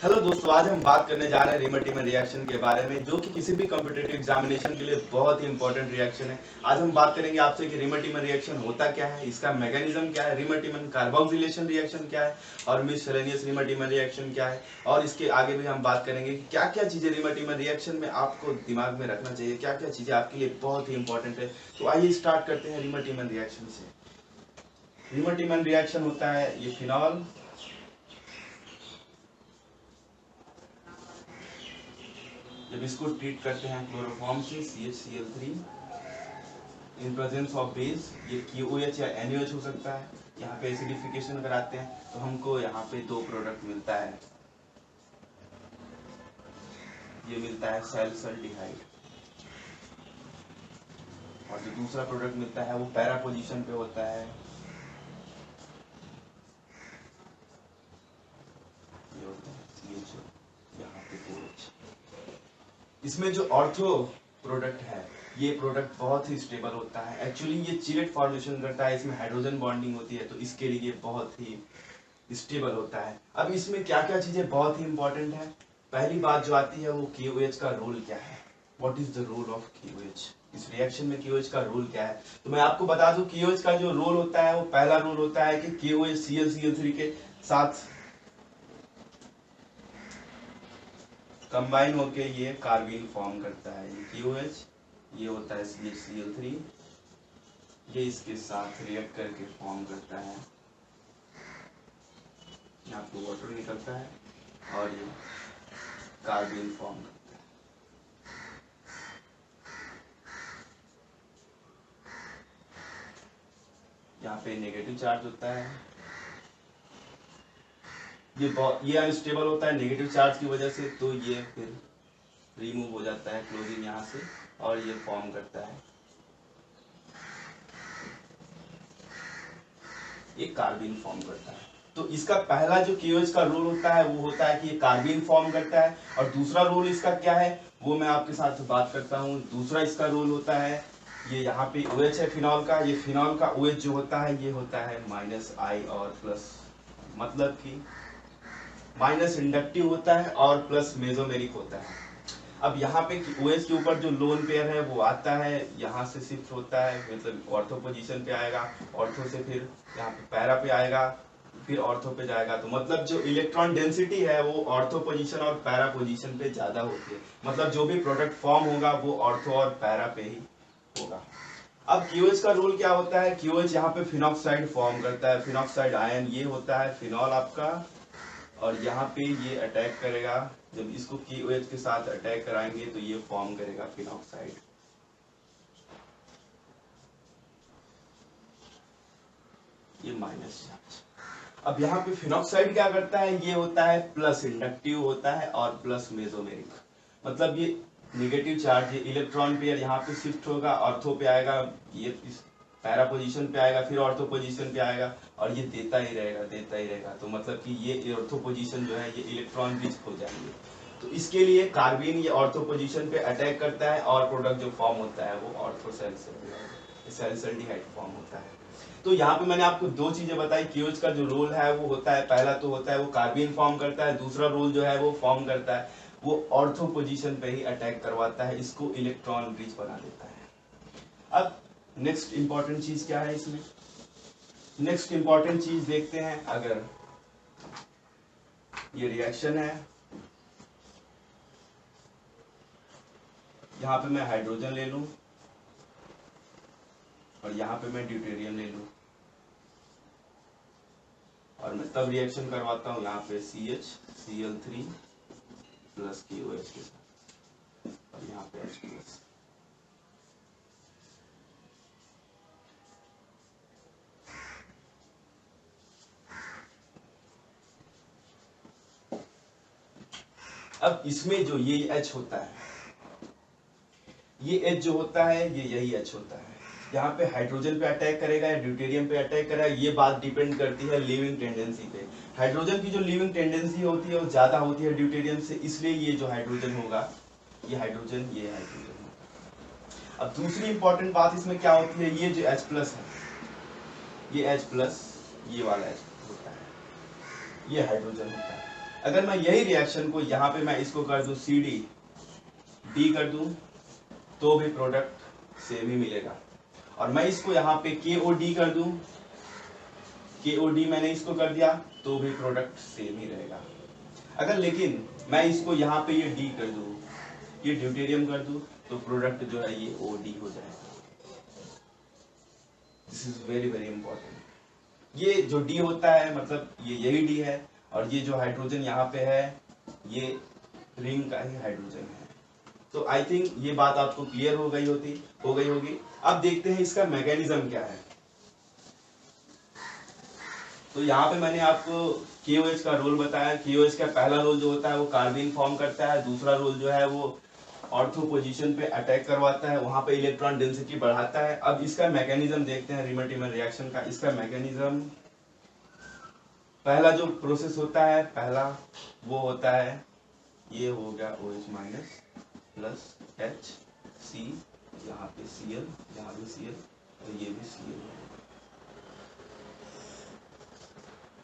Hello दोस्तों, आज हम बात करने जा रहे हैं रिमर रिएक्शन के बारे में, जो कि किसी भी कॉम्पिटिटिव एग्जामिनेशन के लिए बहुत ही इंपॉर्टेंट रिएक्शन है। आज हम बात करेंगे आपसे कि रिमर रिएक्शन होता क्या है, इसका मैकेनिज्म क्या है, रिमर कार्बोक्सिलेशन रिएक्शन क्या है और मिससेलेनियस रिमर रिएक्शन क्या है। और इसके आगे भी हम बात करेंगे कि क्या क्या चीजें रिमर रिएक्शन में आपको दिमाग में रखना चाहिए, क्या क्या चीजें आपके लिए बहुत ही इंपॉर्टेंट है। तो आइए स्टार्ट करते हैं रिमर रिएक्शन से। रिमर रिएक्शन होता है ये फिनॉल, जब इसको ट्रीट करते हैं क्लोरोफॉर्म से CHCl3 in presence of base, ये KOH या NaOH हो सकता है। यहाँ पे एसिडिफिकेशन कराते हैं तो हमको यहाँ पे दो प्रोडक्ट मिलता है, ये मिलता है सैलिसल्डिहाइड और जो दूसरा प्रोडक्ट मिलता है वो पैरा पोजीशन पे होता है, ये होता है CHO, यहाँ पे OH। इसमें जो ऑर्थो प्रोडक्ट है ये प्रोडक्ट बहुत ही स्टेबल होता है। एक्चुअली ये चिलेट फॉर्मेशन करता है, इसमें हाइड्रोजन बॉन्डिंग होती है, तो इसके लिए बहुत ही स्टेबल होता है। अब इसमें क्या क्या चीजें बहुत ही इंपॉर्टेंट है। पहली बात जो आती है वो KOH का रोल क्या है, what is the role of KOH, इस रिएक्शन में KOH का रोल क्या है। तो मैं आपको बता दूं KOH का जो रोल होता है वो पहला रोल होता है कि KOH ClCl3 के साथ कंबाइन होके ये कार्बीन फॉर्म करता है। ये KOH, ये होता है CHCl3, ये इसके साथ रिएक्ट करके फॉर्म करता है, यहाँ पे वाटर निकलता है और ये कार्बीन फॉर्म करता है। यहाँ पे नेगेटिव चार्ज होता है, ये अनस्टेबल होता है नेगेटिव चार्ज की वजह से, तो ये फिर रिमूव हो जाता है क्लोरीन यहाँ से और ये फॉर्म करता है ये कार्बीन फॉर्म करता है। तो इसका पहला जो KOH का रोल होता है वो होता है कि ये कार्बीन फॉर्म करता है, और दूसरा रोल इसका क्या है वो मैं आपके साथ बात करता हूँ। दूसरा इसका रोल होता है, ये यहाँ पे OH है फिनॉल का, ये फिनॉल का OH जो होता है ये होता है -I और प्लस, मतलब कि माइनस इंडक्टिव होता है और प्लस मेसोमेरिक होता है। अब यहाँ पे OH के ऊपर जो लोन पेयर है वो आता है, यहाँ से शिफ्ट होता है, मतलब ऑर्थो पोजीशन पे आएगा, ऑर्थो से फिर यहाँ पे पैरा पे आएगा, फिर ऑर्थो पे जाएगा। तो मतलब जो इलेक्ट्रॉन डेंसिटी है वो ऑर्थो पोजीशन और पैरा पोजीशन पे ज्यादा होती है, मतलब जो भी प्रोडक्ट फॉर्म होगा वो ऑर्थो और पैरा पे ही होगा। अब KOH का रोल क्या होता है, KOH यहाँ पे फिनॉक्साइड फॉर्म करता है, फिनॉक्साइड आयन ये होता है फिनॉल आपका, और यहाँ पे ये अटैक करेगा, जब इसको KOH के साथ अटैक कराएंगे तो ये फॉर्म करेगा फिनॉक्साइड, ये माइनस चार्ज। अब यहाँ पे फिनॉक्साइड क्या करता है, ये होता है प्लस इंडक्टिव होता है और प्लस मेसोमेरिक, मतलब ये नेगेटिव चार्ज, ये इलेक्ट्रॉन पेयर यहाँ पे शिफ्ट होगा, ऑर्थो पे आएगा, ये इस पैरा पोजीशन पे आएगा, फिर ऑर्थो पोजीशन पे आएगा और ये देता ही रहेगा। तो मतलब कि ये ऑर्थो पोजीशन जो है ये इलेक्ट्रॉन रिच हो जाएंगे। तो इसके लिए कार्बन ये ऑर्थो पोजीशन पे अटैक करता है और प्रोडक्ट जो फॉर्म होता है वो ऑर्थो सैलिसल्डिहाइड फॉर्म होता है। तो यहाँ पे मैंने आपको दो चीजें बताई, KOH का जो रोल है वो होता है, पहला तो होता है वो कार्बन फॉर्म करता है, दूसरा रोल जो है वो फॉर्म करता है वो ऑर्थो पोजीशन पे ही अटैक करवाता है, इसको इलेक्ट्रॉन रिच बना देता है। अब नेक्स्ट इंपॉर्टेंट चीज क्या है इसमें, नेक्स्ट इंपॉर्टेंट चीज देखते हैं। अगर ये रिएक्शन है, यहाँ पे मैं हाइड्रोजन ले लूं और यहाँ पे मैं ड्यूटेरियम ले लूं, और मैं तब रिएक्शन करवाता हूँ यहाँ पे CHCl3 प्लस KOH के साथ और यहाँ पे H प्लस। अब इसमें जो ये H होता है, ये H जो होता है ये यही H होता है, यहाँ पे हाइड्रोजन पे अटैक करेगा या ड्यूटेरियम पे अटैक करेगा, ये बात डिपेंड करती है लिविंग टेंडेंसी पे। हाइड्रोजन की जो लिविंग टेंडेंसी होती है वो ज्यादा होती है ड्यूटेरियम से, इसलिए ये जो हाइड्रोजन होगा ये हाइड्रोजन होगा। अब दूसरी इंपॉर्टेंट बात इसमें क्या होती है, ये जो H प्लस है, ये H प्लस ये वाला H होता है, ये हाइड्रोजन होता है। अगर मैं यही रिएक्शन को यहाँ पे मैं इसको कर दूं सी डी कर दूं तो भी प्रोडक्ट सेम ही मिलेगा। और मैं इसको यहाँ पे के ओ डी कर दूं, के ओ डी मैंने इसको कर दिया तो भी प्रोडक्ट सेम ही रहेगा। अगर लेकिन मैं इसको यहाँ पे ये डी कर दूं, ये ड्यूटेरियम कर दूं, तो प्रोडक्ट जो है ये ओ डी हो जाएगा। This is very very important. ये जो डी होता है मतलब ये यही डी है, और ये जो हाइड्रोजन यहाँ पे है ये रिंग का ही हाइड्रोजन है। तो आई थिंक ये बात आपको क्लियर हो गई होगी। अब देखते हैं इसका मैकेनिज्म क्या है। तो यहाँ पे मैंने आपको KOH का रोल बताया। KOH का पहला रोल जो होता है वो कार्बिन फॉर्म करता है, दूसरा रोल जो है वो ऑर्थो पोजीशन पे अटैक करवाता है, वहां पे इलेक्ट्रॉन डेंसिटी बढ़ाता है। अब इसका मैकेनिज्म देखते हैं रिमर-टिमर रिएक्शन का। इसका मैकेनिज्म, पहला जो प्रोसेस होता है पहला वो होता है, ये हो गया OH minus plus H C, यहाँ पे Cl, यहाँ भी Cl और ये भी Cl।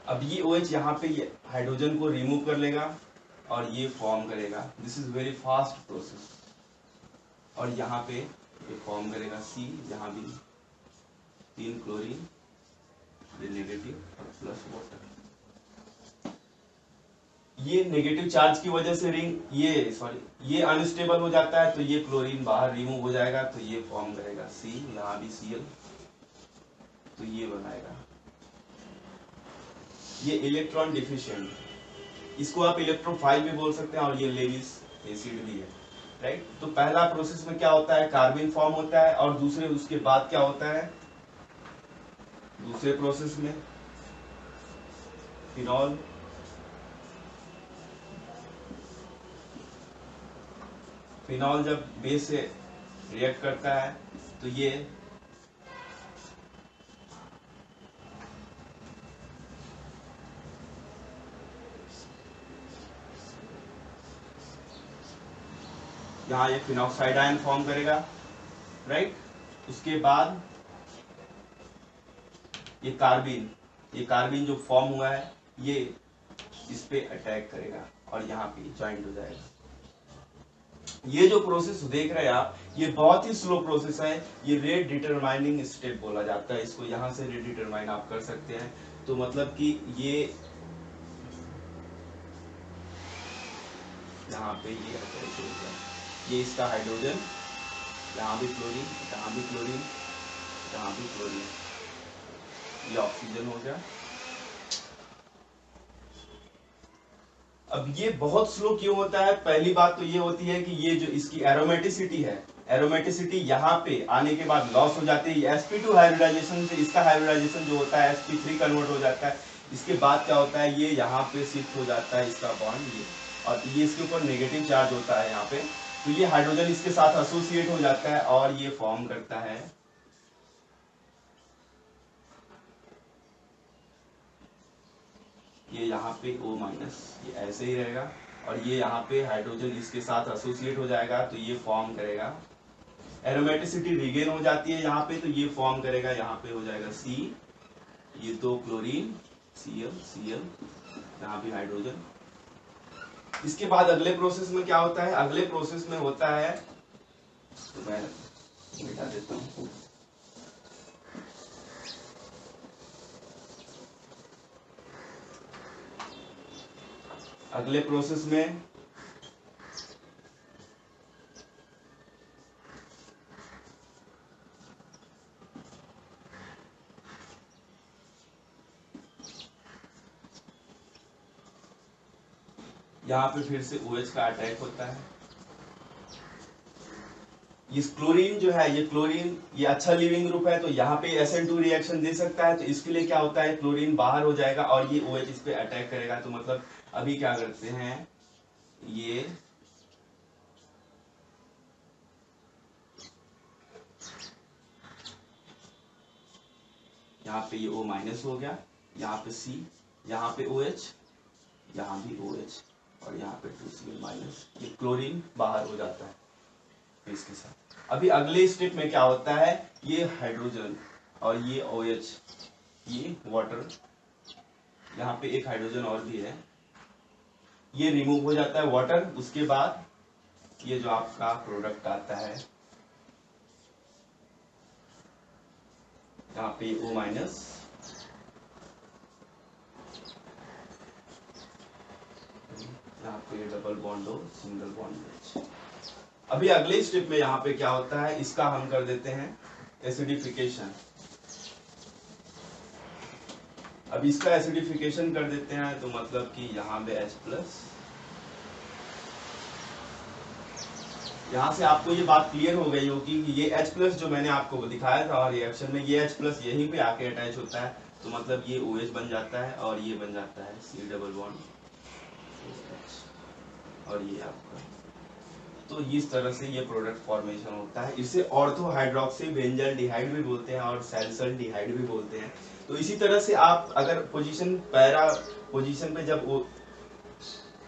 अब ये OH यहाँ पे ये हाइड्रोजन को रिमूव कर लेगा और ये फॉर्म करेगा। This is very fast process. और यहाँ पे ये फॉर्म करेगा C, यहाँ भी 3 क्लोरीन, ये नेगेटिव प्लस वाटर। ये नेगेटिव चार्ज की वजह से ये अनस्टेबल हो जाता है, तो ये क्लोरीन बाहर रिमूव हो जाएगा, तो ये फॉर्म करेगा C, यहाँ भी Cl, तो ये बनाएगा। ये इलेक्ट्रॉन डिफिशिएंट, इसको आप इलेक्ट्रोफाइल भी बोल सकते हैं, और ये लेविस एसिड भी है, राइट। तो पहला प्रोसेस में क्या होता है, कार्बिन फॉर्म होता है, और दूसरे उसके बाद क्या होता है, दूसरे प्रोसेस में फिनॉल, फिनॉल जब बेस से रिएक्ट करता है तो ये यहाँ ये फिनॉक्साइड आयन फॉर्म करेगा, राइट। उसके बाद ये कार्बिन जो फॉर्म हुआ है ये इस पे अटैक करेगा और यहाँ पे ज्वाइंट हो जाएगा। ये जो प्रोसेस देख रहे हैं आप, ये बहुत ही स्लो प्रोसेस है। ये रेट डिटरमाइनिंग स्टेप बोला जाता है इसको, यहाँ से रेट डिटरमाइन आप कर सकते हैं। तो मतलब कि ये यहाँ पे ये इसका हाइड्रोजन, यहाँ भी क्लोरीन, यहाँ भी क्लोरीन, यहाँ भी क्लोरीन, ये ऑक्सीजन हो गया। अब ये बहुत स्लो क्यों होता है, पहली बात तो ये होती है कि ये जो इसकी एरोमेटिसिटी है, एरोमेटिसिटी यहाँ पे आने के बाद लॉस हो जाती है। sp2 हाइब्रिडाइजेशन से इसका हाइब्रिडाइजेशन जो होता है sp3 कन्वर्ट हो जाता है। इसके बाद क्या होता है, ये यहाँ पे शिफ्ट हो जाता है इसका बॉन्ड, ये और ये इसके ऊपर नेगेटिव चार्ज होता है यहाँ पे, तो ये हाइड्रोजन इसके साथ एसोसिएट हो जाता है और ये फॉर्म करता है ये यहाँ पे O माइनस, ये ऐसे ही रहेगा, और ये यहाँ पे हाइड्रोजन इसके साथ एसोसिएट हो जाएगा तो ये फॉर्म करेगा, एरोमेटिसिटी रिगेन हो जाती है यहाँ पे, तो ये फॉर्म करेगा, यहाँ पे हो जाएगा C, ये 2 क्लोरीन Cl, यहाँ भी हाइड्रोजन। इसके बाद अगले प्रोसेस में क्या होता है, अगले प्रोसेस में होता है, तो मैं मिटा देता हूँ, अगले प्रोसेस में यहाँ पे फिर से OH का अटैक होता है। ये क्लोरीन जो है, ये क्लोरीन ये अच्छा लिविंग ग्रुप है, तो यहाँ पे SN2 रिएक्शन दे सकता है, तो इसके लिए क्या होता है, क्लोरीन बाहर हो जाएगा और ये OH इस पे अटैक करेगा। तो मतलब अभी क्या करते हैं, ये यहाँ पे ये O माइनस हो गया, यहाँ पे C, यहाँ पे OH, यहाँ भी OH, और यहाँ पे 2Cl माइनस, ये क्लोरीन बाहर हो जाता है इसके साथ। अभी अगले स्टेप में क्या होता है, ये हाइड्रोजन और ये OH, ये वाटर, यहाँ पे एक हाइड्रोजन और भी है, ये रिमूव हो जाता है वाटर। उसके बाद ये जो आपका प्रोडक्ट आता है यहाँ पे O माइनस, यहाँ पे double bond O, single bond H। अभी अगले स्टेप में यहाँ पे क्या होता है, इसका हम कर देते हैं एसिडिफिकेशन। अब इसका एसिडिफिकेशन कर देते हैं तो मतलब कि यहाँ पे H प्लस, यहाँ से आपको ये बात क्लियर हो गई होगी कि ये H प्लस जो मैंने आपको दिखाया था और रिएक्शन में ये H प्लस यहीं पे आके अटैच होता है, तो मतलब ये OH बन जाता है और ये बन जाता है C डबल बॉन्ड OH, और ये आपका, तो इस तरह से ये प्रोडक्ट फॉर्मेशन होता है। इसे ऑर्थो हाइड्रोक्सी बेंजल्डिहाइड भी बोलते हैं और सैलिसल्डिहाइड भी बोलते हैं। तो इसी तरह से आप अगर पोजीशन पैरा पोजीशन पे जब वो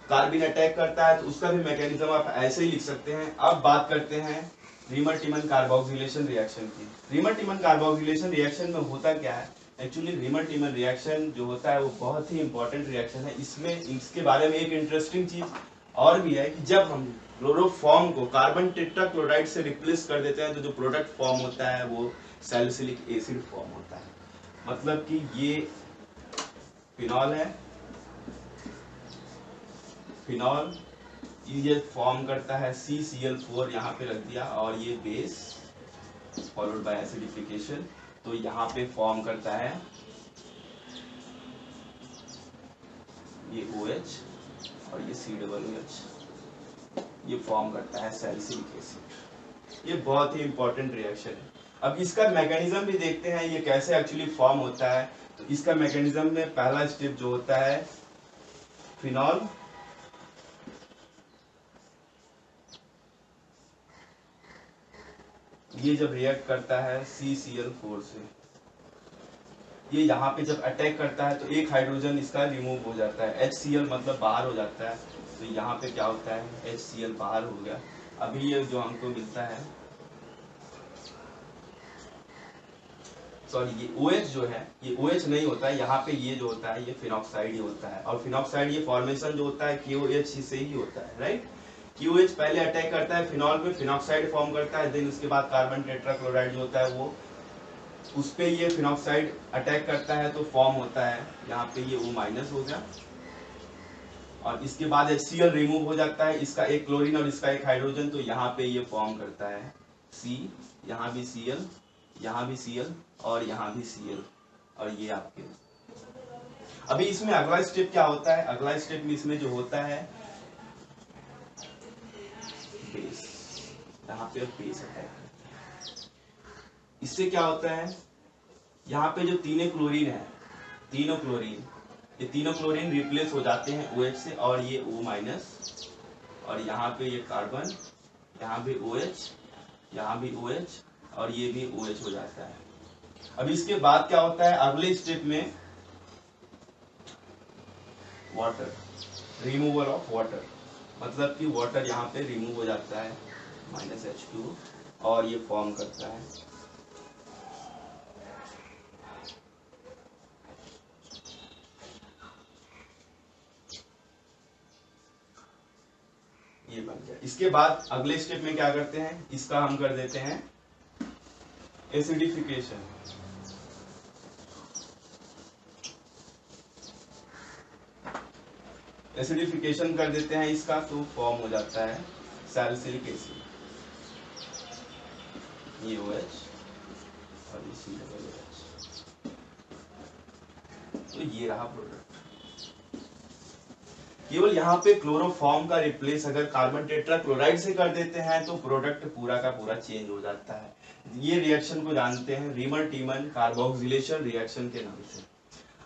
कार्बिन अटैक करता है तो उसका भी मैकेनिज्म आप ऐसे ही लिख सकते हैं। अब बात करते हैं रीमर-टिमन कार्बोक्सिलेशन रिएक्शन की। रीमर-टिमन कार्बोक्सिलेशन रिएक्शन में होता क्या है, एक्चुअली रीमर-टिमन रिएक्शन जो होता है वो बहुत ही इंपॉर्टेंट रिएक्शन है। इसमें इसके बारे में एक इंटरेस्टिंग चीज और भी है कि जब हम क्लोरोफॉर्म को कार्बन टेट्राक्लोराइड से रिप्लेस कर देते हैं तो जो प्रोडक्ट फॉर्म होता है वो सैलिसिलिक एसिड फॉर्म होता है। मतलब कि ये फिनॉल है, फिनॉल ये फॉर्म करता है CCl4, यहाँ पे रख दिया, और ये बेस फॉलोड बाय एसिडिफिकेशन, तो यहाँ पे फॉर्म करता है ये OH और ये COOH, ये फॉर्म करता है सैलिसिलिक एसिड। ये बहुत ही इंपॉर्टेंट रिएक्शन है। अब इसका मैकेनिज्म भी देखते हैं ये कैसे एक्चुअली फॉर्म होता है। तो इसका मैकेनिज्म में पहला स्टेप जो होता है, फिनॉल ये जब रिएक्ट करता है CCl4 से, ये यहाँ पे जब अटैक करता है तो एक हाइड्रोजन इसका रिमूव हो जाता है, HCl मतलब बाहर हो जाता है। तो यहाँ पे क्या होता है, HCl बाहर हो गया। अभी ये जो हमको मिलता है, सॉरी ये OH जो है ये OH नहीं होता है, यहाँ पे ये जो होता है ये फिनॉक्साइड ही होता है। और फिनॉक्साइड ये फॉर्मेशन जो होता है KOH से ही होता है, राइट। QH पहले अटैक करता है फिनॉल पे, फिनॉक्साइड फॉर्म करता है, देन उसके बाद कार्बन टेट्राक्लोराइड जो होता है वो उस पे ये फिनॉक्साइड अटैक करता है तो फॉर्म होता है यहाँ पे ये O माइनस हो गया, और इसके बाद HCl रिमूव हो जाता है, इसका एक क्लोरीन और इसका एक हाइड्रोजन, तो यहाँ पे ये फॉर्म करता है C, यहाँ भी Cl, यहाँ भी Cl और यहाँ भी Cl, और ये आपके। अभी इसमें अगला स्टेप क्या होता है, अगला स्टेप में इसमें जो होता है बेस, यहाँ पे बेस अटैक करता है। इससे क्या होता है, यहाँ पे जो तीनों क्लोरीन है, तीनों क्लोरीन, ये तीनों क्लोरीन रिप्लेस हो जाते हैं OH से, और ये O माइनस, और यहाँ पे ये कार्बन, यहाँ भी OH, यहाँ भी OH, और ये भी OH हो जाता है। अब इसके बाद क्या होता है, अगले स्टेप में वाटर, रिमूवल ऑफ वाटर, मतलब कि वाटर यहाँ पे रिमूव हो जाता है -H2, और ये फॉर्म करता है ये बन गया। इसके बाद अगले स्टेप में क्या करते हैं, इसका हम कर देते हैं एसिडिफिकेशन। एसिडिफिकेशन कर देते हैं इसका, तो फॉर्म हो जाता है सैलिसिलिक एसिड, ये OH और ये COOH, तो ये रहा प्रोडक्ट। केवल यहाँ पे क्लोरोफॉर्म का रिप्लेस अगर कार्बन टेट्राक्लोराइड से कर देते हैं तो प्रोडक्ट पूरा का पूरा चेंज हो जाता है। ये रिएक्शन को जानते हैं रीमर-टिमन कार्बोक्सिलेशन रिएक्शन के नाम से।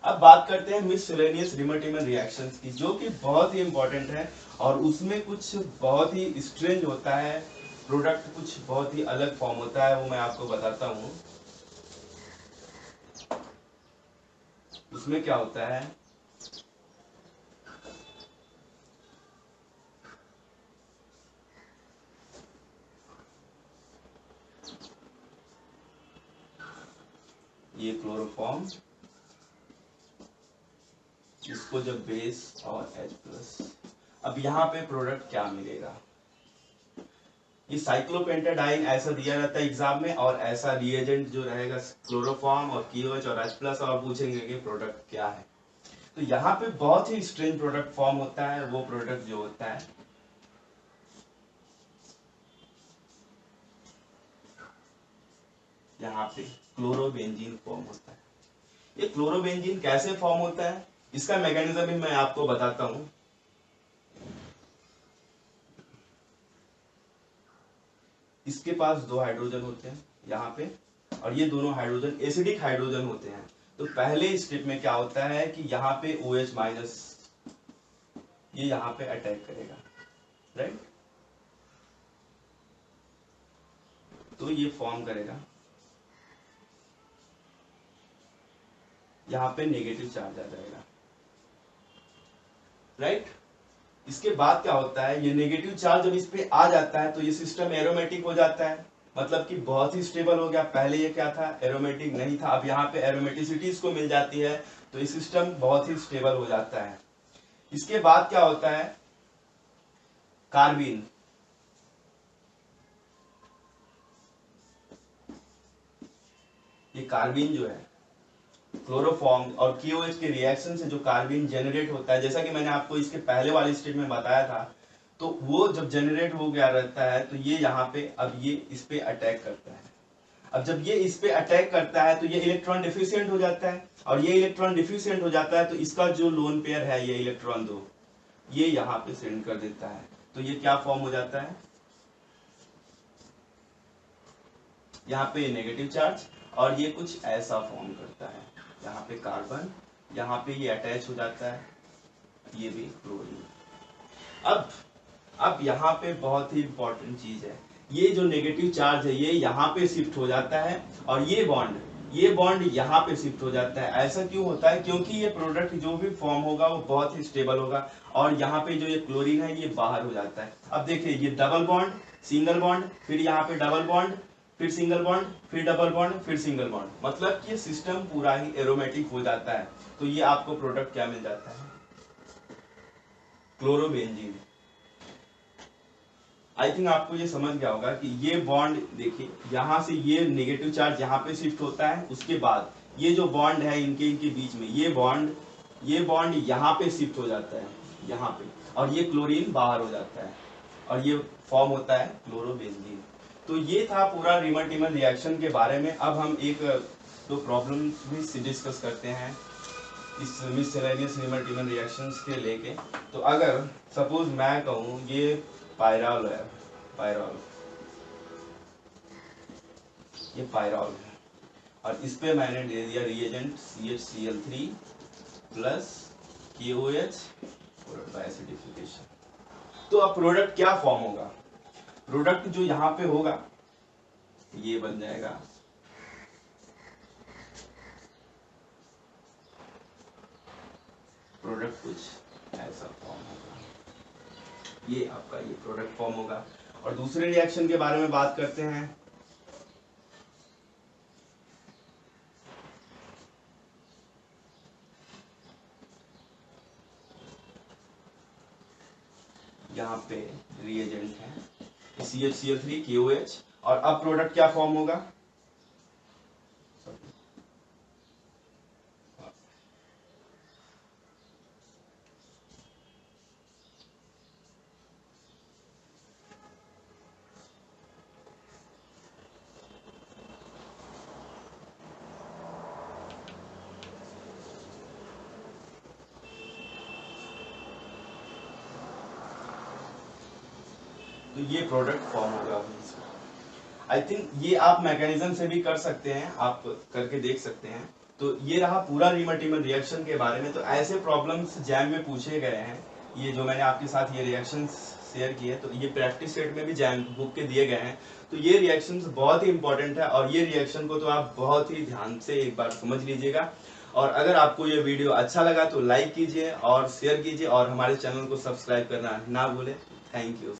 अब बात करते हैं मिससेलेनियस रीमर-टिमन रिएक्शंस की, जो कि बहुत ही इंपॉर्टेंट है, और उसमें कुछ बहुत ही स्ट्रेंज होता है, प्रोडक्ट कुछ बहुत ही अलग फॉर्म होता है, वो मैं आपको बताता हूँ। उसमें क्या होता है, ये क्लोरोफॉर्म, इसको जब बेस और H प्लस, अब यहाँ पे प्रोडक्ट क्या मिलेगा, ये साइक्लोपेंटाडाइन ऐसा दिया रहता है एग्जाम में, और ऐसा रिएजेंट जो रहेगा क्लोरोफॉर्म और KOH और H+ और पूछेंगे कि प्रोडक्ट क्या है। तो यहाँ पे बहुत ही स्ट्रेंज प्रोडक्ट फॉर्म होता है, वो प्रोडक्ट जो होता है यहाँ पे क्लोरोबेंजीन फॉर्म होता है। ये क्लोरोबेंजीन कैसे फॉर्म होता है, इसका मैकेनिज्म भी मैं आपको बताता हूं। इसके पास 2 हाइड्रोजन होते हैं यहाँ पे, और ये दोनों हाइड्रोजन एसिडिक हाइड्रोजन होते हैं। तो पहले स्टेप में क्या होता है कि यहाँ पे OH- ये यहाँ पे अटैक करेगा, राइट। तो ये फॉर्म करेगा, यहाँ पे नेगेटिव चार्ज आ जाएगा, राइट। इसके बाद क्या होता है, ये नेगेटिव चार्ज जब इस पे आ जाता है तो ये सिस्टम एरोमेटिक हो जाता है, मतलब कि बहुत ही स्टेबल हो गया। पहले ये क्या था, एरोमेटिक नहीं था, अब यहाँ पे एरोमेटिसिटी इसको मिल जाती है, तो ये सिस्टम बहुत ही स्टेबल हो जाता है। इसके बाद क्या होता है, कार्बिन, ये कार्बिन जो है क्लोरोफॉर्म और KOH के रिएक्शन से जो कार्बिन जनरेट होता है, जैसा कि मैंने आपको इसके पहले वाले स्टेप में बताया था, तो वो जब जनरेट हो गया रहता है तो ये यहाँ पे अब ये इस पे अटैक करता है। अब जब ये इस पे अटैक करता है तो ये इलेक्ट्रॉन डिफिशिएंट हो जाता है, और ये इलेक्ट्रॉन डिफिशिएंट हो जाता है तो इसका जो लोन पेयर है, ये इलेक्ट्रॉन 2 ये यहाँ पे सेंड कर देता है। तो ये क्या फॉर्म हो जाता है, यहाँ पे नेगेटिव चार्ज, और ये कुछ ऐसा फॉर्म करता है, यहाँ पे कार्बन, यहाँ पे ये अटैच हो जाता है, ये भी क्लोरीन। अब यहाँ पे बहुत ही इंपॉर्टेंट चीज है, ये जो नेगेटिव चार्ज है ये यहाँ पे शिफ्ट हो जाता है, और ये बॉन्ड यहाँ पे शिफ्ट हो जाता है। ऐसा क्यों होता है, क्योंकि ये प्रोडक्ट जो भी फॉर्म होगा वो बहुत ही स्टेबल होगा, और यहाँ पे जो ये क्लोरीन है ये बाहर हो जाता है। अब देखिए, ये डबल बॉन्ड, सिंगल बॉन्ड, फिर यहाँ पे डबल बॉन्ड, फिर सिंगल बॉन्ड, फिर डबल बॉन्ड, फिर सिंगल बॉन्ड, मतलब कि सिस्टम पूरा ही एरोमेटिक हो जाता है। तो ये आपको प्रोडक्ट क्या मिल जाता है, क्लोरोबेंजीन। आई थिंक आपको ये समझ गया होगा कि ये बॉन्ड देखिए, यहाँ से ये नेगेटिव चार्ज यहाँ पे शिफ्ट होता है, उसके बाद ये जो बॉन्ड है इनके बीच में, ये बॉन्ड यहाँ पे शिफ्ट हो जाता है, यहाँ पे, और ये क्लोरीन बाहर हो जाता है, और ये फॉर्म होता है क्लोरोबेंजीन। तो ये था पूरा रीमर-टीमर रिएक्शन के बारे में। अब हम एक दो प्रॉब्लम भी डिस्कस करते हैं इस मिससेलेनियस रीमर-टीमर रिएक्शंस के लेके। तो अगर सपोज मैं कहूँ ये पायरॉल है, ये पायरॉल है, और इस पे मैंने दे दिया रिएजेंट CHCl3 प्लस KOH और एसिडिफिकेशन। तो अब प्रोडक्ट क्या फॉर्म होगा, प्रोडक्ट जो यहाँ पे होगा ये बन जाएगा, प्रोडक्ट कुछ ऐसा फॉर्म होगा, ये आपका ये प्रोडक्ट फॉर्म होगा। और दूसरे रिएक्शन के बारे में बात करते हैं। यहाँ पे रिएजेंट है CHCl3 KOH, और अब प्रोडक्ट क्या फॉर्म होगा, तो ये प्रोडक्ट फॉर्म होगा। आई थिंक ये आप मैकेनिज्म से भी कर सकते हैं, आप करके देख सकते हैं। तो ये रहा पूरा रीमर-टीमर रिएक्शन के बारे में। तो ऐसे प्रॉब्लम्स जैम में पूछे गए हैं, ये जो मैंने आपके साथ ये रिएक्शंस शेयर किए, तो ये प्रैक्टिस सेट में भी जैम बुक के दिए गए हैं। तो ये रिएक्शंस बहुत ही इंपॉर्टेंट है, और ये रिएक्शन को तो आप बहुत ही ध्यान से एक बार समझ लीजिएगा। और अगर आपको ये वीडियो अच्छा लगा तो लाइक कीजिए और शेयर कीजिए, और हमारे चैनल को सब्सक्राइब करना ना भूलें। Thank you.